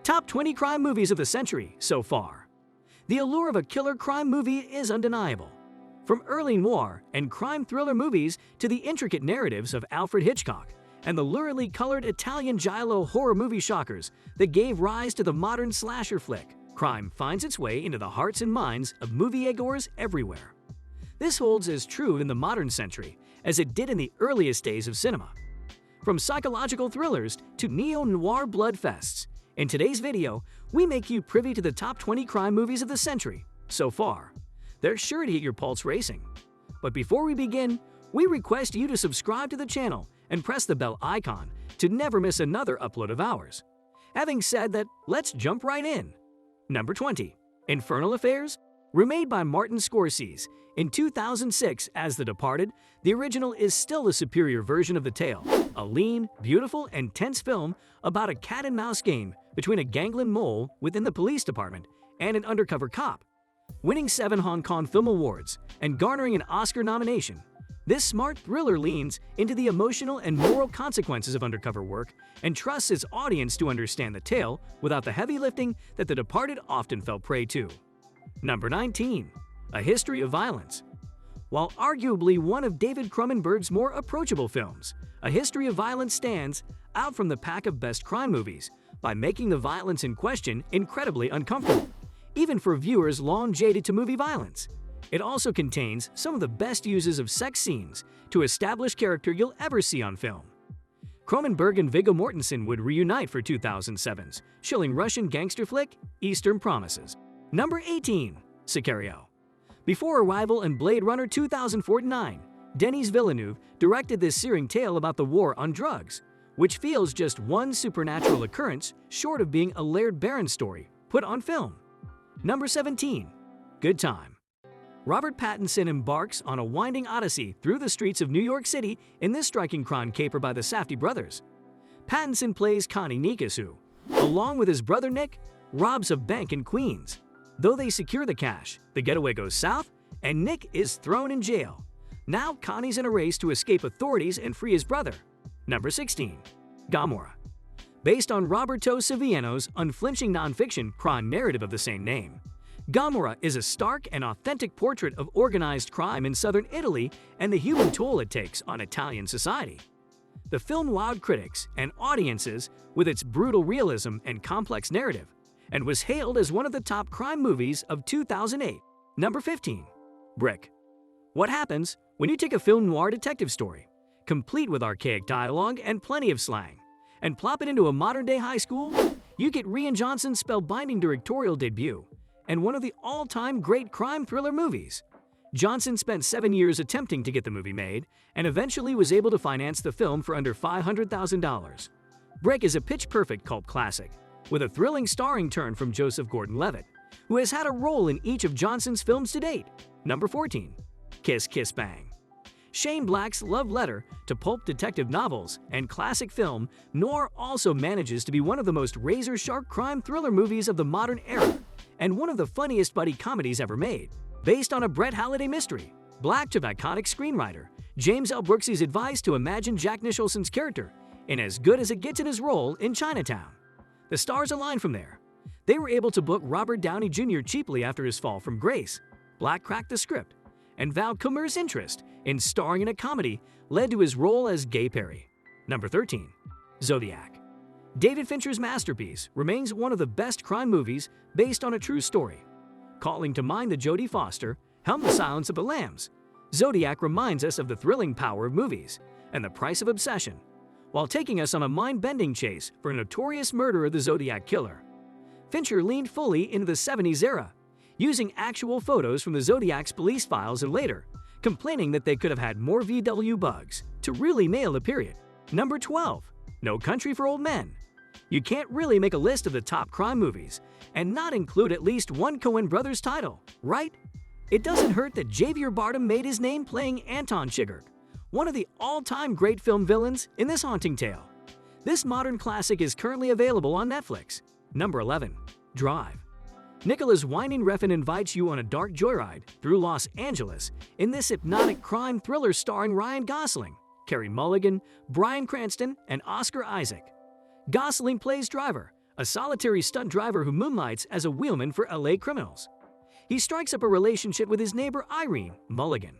Top 20 crime movies of the century so far. The allure of a killer crime movie is undeniable. From early noir and crime thriller movies to the intricate narratives of Alfred Hitchcock and the luridly colored Italian giallo horror movie shockers that gave rise to the modern slasher flick, crime finds its way into the hearts and minds of moviegoers everywhere. This holds as true in the modern century as it did in the earliest days of cinema. From psychological thrillers to neo-noir bloodfests, in today's video, we make you privy to the top 20 crime movies of the century so far. They're sure to get your pulse racing. But before we begin, we request you to subscribe to the channel and press the bell icon to never miss another upload of ours. Having said that, let's jump right in. Number 20. Infernal Affairs? Remade by Martin Scorsese in 2006 as The Departed, the original is still a superior version of the tale, a lean, beautiful, and tense film about a cat-and-mouse game between a gangland mole within the police department and an undercover cop. Winning 7 Hong Kong Film Awards and garnering an Oscar nomination, this smart thriller leans into the emotional and moral consequences of undercover work and trusts its audience to understand the tale without the heavy lifting that The Departed often fell prey to. Number 19. A History of Violence. While arguably one of David Cronenberg's more approachable films, A History of Violence stands out from the pack of best crime movies by making the violence in question incredibly uncomfortable, even for viewers long jaded to movie violence. It also contains some of the best uses of sex scenes to establish character you'll ever see on film. Cronenberg and Viggo Mortensen would reunite for 2007's chilling Russian gangster flick, Eastern Promises. Number 18. Sicario. Before arrival in Blade Runner 2049, Denis Villeneuve directed this searing tale about the war on drugs, which feels just one supernatural occurrence short of being a Laird Barron story put on film. Number 17. Good Time. Robert Pattinson embarks on a winding odyssey through the streets of New York City in this striking crime caper by the Safdie brothers. Pattinson plays Connie Nikas who, along with his brother Nick, robs a bank in Queens. Though they secure the cash, the getaway goes south, and Nick is thrown in jail. Now Connie's in a race to escape authorities and free his brother. Number 16. Gomorrah. Based on Roberto Saviano's unflinching nonfiction crime narrative of the same name, Gomorrah is a stark and authentic portrait of organized crime in southern Italy and the human toll it takes on Italian society. The film wowed critics and audiences with its brutal realism and complex narrative, and was hailed as one of the top crime movies of 2008. Number 15. Brick. What happens when you take a film noir detective story, complete with archaic dialogue and plenty of slang, and plop it into a modern-day high school? You get Rian Johnson's spellbinding directorial debut and one of the all-time great crime thriller movies. Johnson spent 7 years attempting to get the movie made and eventually was able to finance the film for under $500,000. Brick is a pitch-perfect cult classic, with a thrilling starring turn from Joseph Gordon-Levitt, who has had a role in each of Johnson's films to date. Number 14. Kiss Kiss Bang. Shane Black's love letter to pulp detective novels and classic film noir also manages to be one of the most razor-sharp crime thriller movies of the modern era and one of the funniest buddy comedies ever made. Based on a Brett Halliday mystery, Black took iconic screenwriter James L. Brooks's advice to imagine Jack Nicholson's character in as good as it gets in his role in Chinatown. The stars aligned from there. They were able to book Robert Downey Jr. cheaply after his fall from grace. Black cracked the script, and Val Kilmer's interest in starring in a comedy led to his role as Gay Perry. Number 13. Zodiac. David Fincher's masterpiece remains one of the best crime movies based on a true story. Calling to mind the Jodie Foster, Helm the Silence of the Lambs, Zodiac reminds us of the thrilling power of movies and the price of obsession, while taking us on a mind-bending chase for a notorious murderer, the Zodiac Killer. Fincher leaned fully into the 70s era, using actual photos from the Zodiac's police files and later, complaining that they could have had more VW bugs to really nail the period. Number 12. No Country for Old Men. You can't really make a list of the top crime movies and not include at least one Coen Brothers title, right? It doesn't hurt that Javier Bardem made his name playing Anton Chigurh, one of the all-time great film villains in this haunting tale. This modern classic is currently available on Netflix. Number 11. Drive. Nicholas Winding Refn invites you on a dark joyride through Los Angeles in this hypnotic crime thriller starring Ryan Gosling, Carey Mulligan, Bryan Cranston, and Oscar Isaac. Gosling plays Driver, a solitary stunt driver who moonlights as a wheelman for LA criminals. He strikes up a relationship with his neighbor Irene, Mulligan.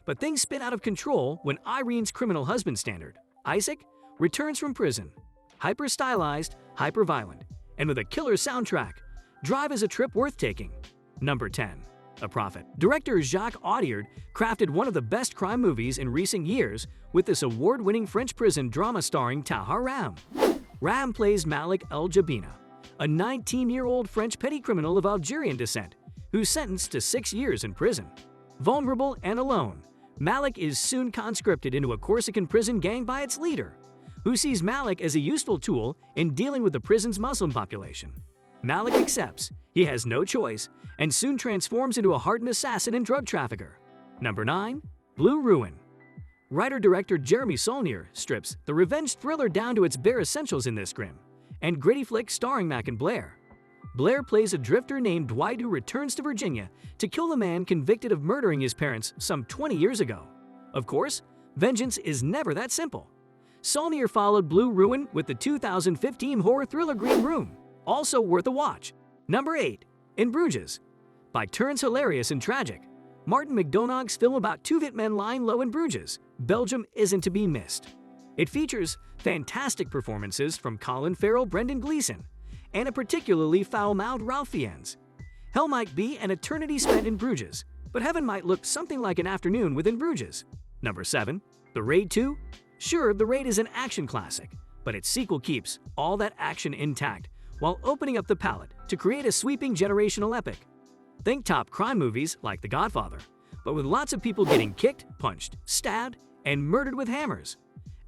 But things spin out of control when Irene's criminal husband standard, Isaac, returns from prison. Hyper-stylized, hyper-violent, and with a killer soundtrack, Drive is a trip worth taking. Number 10. A Prophet. Director Jacques Audiard crafted one of the best crime movies in recent years with this award-winning French prison drama starring Tahar Ram. Ram plays Malik El Jabina, a 19-year-old French petty criminal of Algerian descent who's sentenced to 6 years in prison. Vulnerable and alone, Malik is soon conscripted into a Corsican prison gang by its leader, who sees Malik as a useful tool in dealing with the prison's Muslim population. Malik accepts, he has no choice, and soon transforms into a hardened assassin and drug trafficker. Number 9. Blue Ruin. Writer-director Jeremy Saulnier strips the revenge thriller down to its bare essentials in this grim and gritty flick starring Mac and Blair. Blair plays a drifter named Dwight who returns to Virginia to kill the man convicted of murdering his parents some 20 years ago. Of course, vengeance is never that simple. Saulnier followed Blue Ruin with the 2015 horror thriller Green Room, also worth a watch. Number 8. In Bruges. By turns hilarious and tragic, Martin McDonagh's film about two hitmen lying low in Bruges, Belgium isn't to be missed. It features fantastic performances from Colin Farrell, Brendan Gleeson, and a particularly foul-mouthed Ralph Fiennes. Hell might be an eternity spent in Bruges, but heaven might look something like an afternoon within Bruges. Number 7. The Raid 2. Sure, The Raid is an action classic, but its sequel keeps all that action intact while opening up the palette to create a sweeping generational epic. Think top crime movies like The Godfather, but with lots of people getting kicked, punched, stabbed, and murdered with hammers.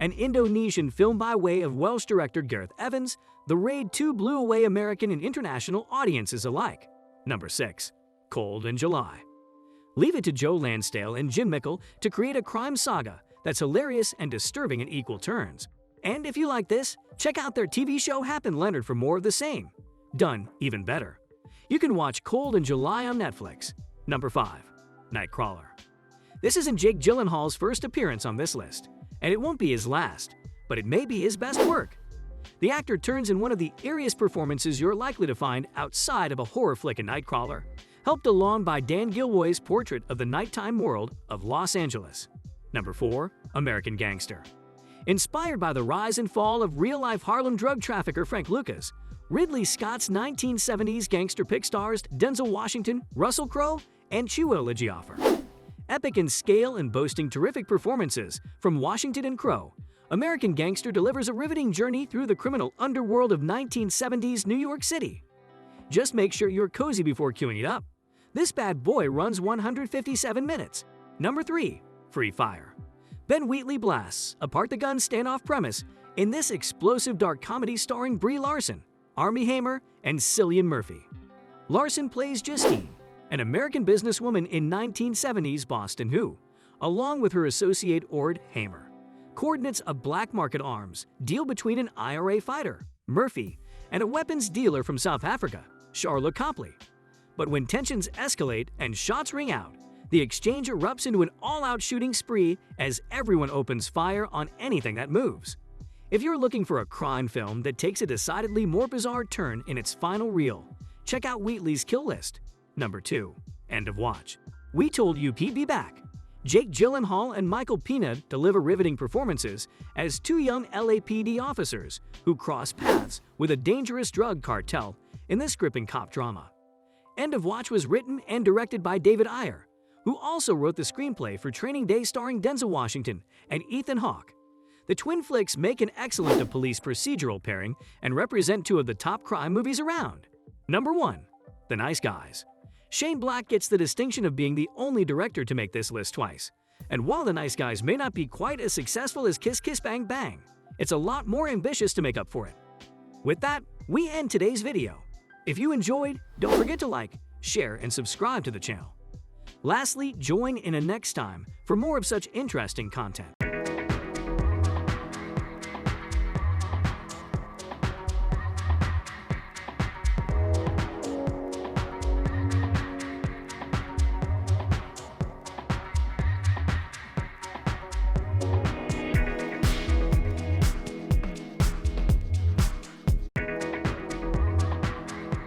An Indonesian film by way of Welsh director Gareth Evans, The Raid 2 blew away American and international audiences alike. Number 6. Cold in July. Leave it to Joe Lansdale and Jim Mickle to create a crime saga that's hilarious and disturbing in equal turns. And if you like this, check out their TV show Happen Leonard for more of the same. Done even better. You can watch Cold in July on Netflix. Number 5. Nightcrawler. This isn't Jake Gyllenhaal's first appearance on this list, and it won't be his last, but it may be his best work. The actor turns in one of the eeriest performances you're likely to find outside of a horror flick in Nightcrawler, helped along by Dan Gilroy's portrait of the nighttime world of Los Angeles. Number 4. American Gangster. Inspired by the rise and fall of real-life Harlem drug trafficker Frank Lucas, Ridley Scott's 1970s gangster pick stars Denzel Washington, Russell Crowe, and Chiwetel Ejiofor. Epic in scale and boasting terrific performances from Washington and Crowe, American Gangster delivers a riveting journey through the criminal underworld of 1970s New York City. Just make sure you're cozy before queuing it up. This bad boy runs 157 minutes. Number 3. Free Fire. Ben Wheatley blasts apart the gun standoff premise in this explosive dark comedy starring Brie Larson, Armie Hammer, and Cillian Murphy. Larson plays Justine, an American businesswoman in 1970s Boston who, along with her associate Ord Hamer, coordinates a black market arms deal between an IRA fighter, Murphy, and a weapons dealer from South Africa, Charlotte Copley. But when tensions escalate and shots ring out, the exchange erupts into an all-out shooting spree as everyone opens fire on anything that moves. If you're looking for a crime film that takes a decidedly more bizarre turn in its final reel, check out Wheatley's Kill List. Number 2. End of Watch. We told you he'd be back. Jake Gyllenhaal and Michael Pena deliver riveting performances as two young LAPD officers who cross paths with a dangerous drug cartel in this gripping cop drama. End of Watch was written and directed by David Ayer, who also wrote the screenplay for Training Day starring Denzel Washington and Ethan Hawke. The twin flicks make an excellent police procedural pairing and represent two of the top crime movies around. Number 1. The Nice Guys. Shane Black gets the distinction of being the only director to make this list twice. And while The Nice Guys may not be quite as successful as Kiss Kiss Bang Bang, it's a lot more ambitious to make up for it. With that, we end today's video. If you enjoyed, don't forget to like, share, and subscribe to the channel. Lastly, join in a next time for more of such interesting content.